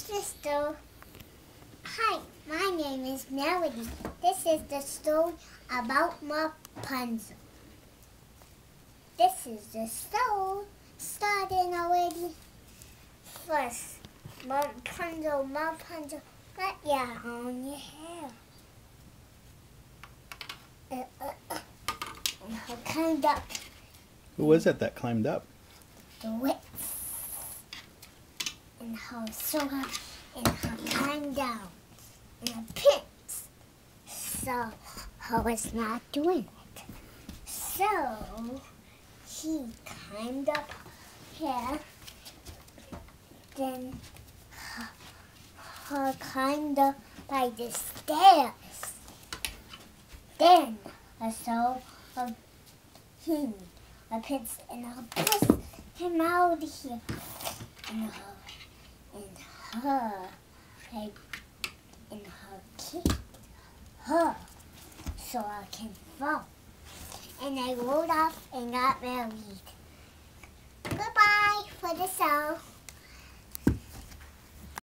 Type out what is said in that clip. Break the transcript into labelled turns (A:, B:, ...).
A: Sister. Hi, my name is Melody. This is the story about Rapunzel. This is the story starting already. First, Rapunzel, let your on your hair. And her climbed up.
B: Who was it that climbed up?
A: The witch. And her sword, and her climbed down. And a prince. So, her was not doing it. So, he climbed up here. Then, her climbed up by the stairs. Then, I saw a king, a prince, and her pushed him out of here. And her kicked her so I can fall. And I rolled off and got married. Goodbye for the show.